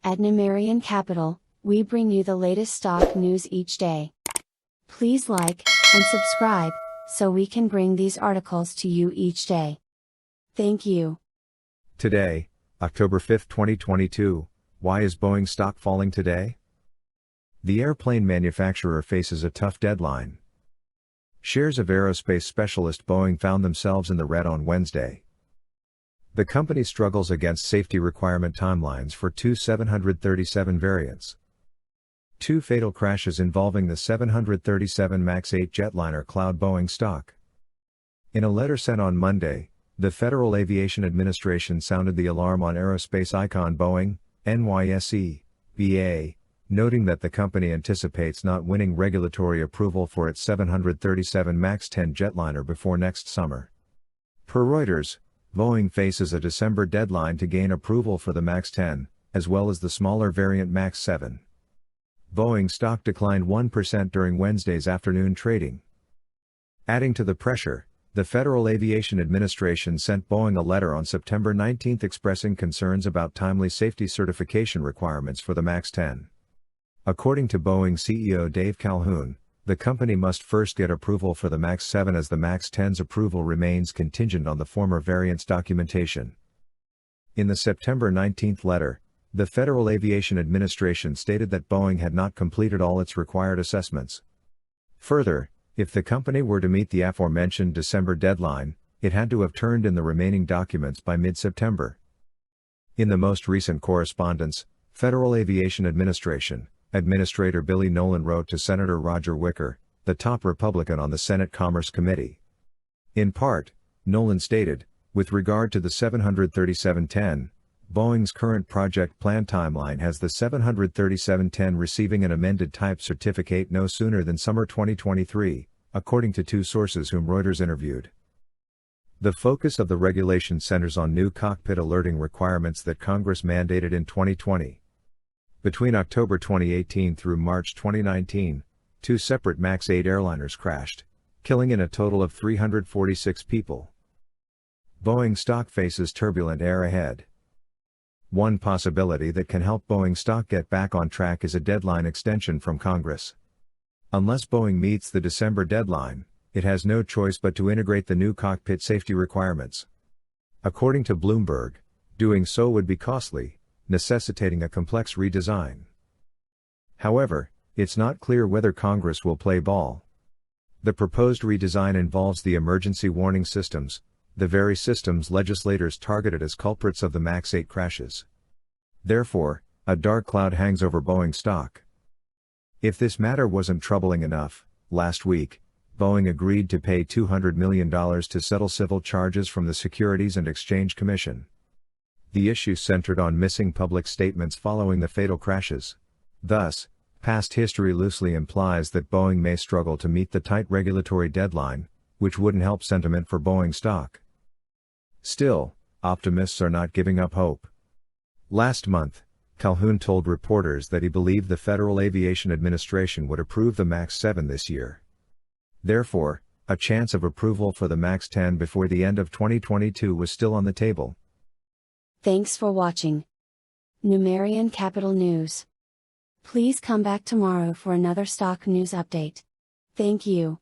At Numerian Capital, we bring you the latest stock news each day. Please like and subscribe so we can bring these articles to you each day. Thank you. Today, October 5, 2022, why is Boeing stock falling today? The airplane manufacturer faces a tough deadline. Shares of aerospace specialist Boeing found themselves in the red on Wednesday. The company struggles against safety requirement timelines for two 737 variants. Two fatal crashes involving the 737 MAX 8 jetliner cloud Boeing stock. In a letter sent on Monday, the Federal Aviation Administration sounded the alarm on aerospace icon Boeing, NYSE, BA, noting that the company anticipates not winning regulatory approval for its 737 MAX 10 jetliner before next summer. Per Reuters, Boeing faces a December deadline to gain approval for the MAX 10, as well as the smaller variant MAX 7. Boeing stock declined 1% during Wednesday's afternoon trading. Adding to the pressure, the Federal Aviation Administration sent Boeing a letter on September 19 expressing concerns about timely safety certification requirements for the MAX 10. According to Boeing CEO Dave Calhoun, the company must first get approval for the MAX 7 as the MAX 10's approval remains contingent on the former variant's documentation. In the September 19 letter, the Federal Aviation Administration stated that Boeing had not completed all its required assessments. Further, if the company were to meet the aforementioned December deadline, it had to have turned in the remaining documents by mid-September. In the most recent correspondence, Federal Aviation Administration, Administrator Billy Nolan wrote to Senator Roger Wicker, the top Republican on the Senate Commerce Committee. In part, Nolan stated, with regard to the 737-10, Boeing's current project plan timeline has the 737-10 receiving an amended type certificate no sooner than summer 2023, according to two sources whom Reuters interviewed. The focus of the regulation centers on new cockpit alerting requirements that Congress mandated in 2020. Between October 2018 through March 2019, two separate MAX 8 airliners crashed, killing in a total of 346 people. Boeing stock faces turbulent air ahead. One possibility that can help Boeing stock get back on track is a deadline extension from Congress. Unless Boeing meets the December deadline, it has no choice but to integrate the new cockpit safety requirements. According to Bloomberg, doing so would be costly, necessitating a complex redesign. However, it's not clear whether Congress will play ball. The proposed redesign involves the emergency warning systems, the very systems legislators targeted as culprits of the MAX 8 crashes. Therefore, a dark cloud hangs over Boeing stock. If this matter wasn't troubling enough, last week, Boeing agreed to pay $200 million to settle civil charges from the Securities and Exchange Commission. The issue centered on missing public statements following the fatal crashes. Thus, past history loosely implies that Boeing may struggle to meet the tight regulatory deadline, which wouldn't help sentiment for Boeing stock. Still, optimists are not giving up hope. Last month, Calhoun told reporters that he believed the Federal Aviation Administration would approve the MAX 7 this year. Therefore, a chance of approval for the MAX 10 before the end of 2022 was still on the table. Thanks for watching Numerian Capital News. Please come back tomorrow for another stock news update. Thank you.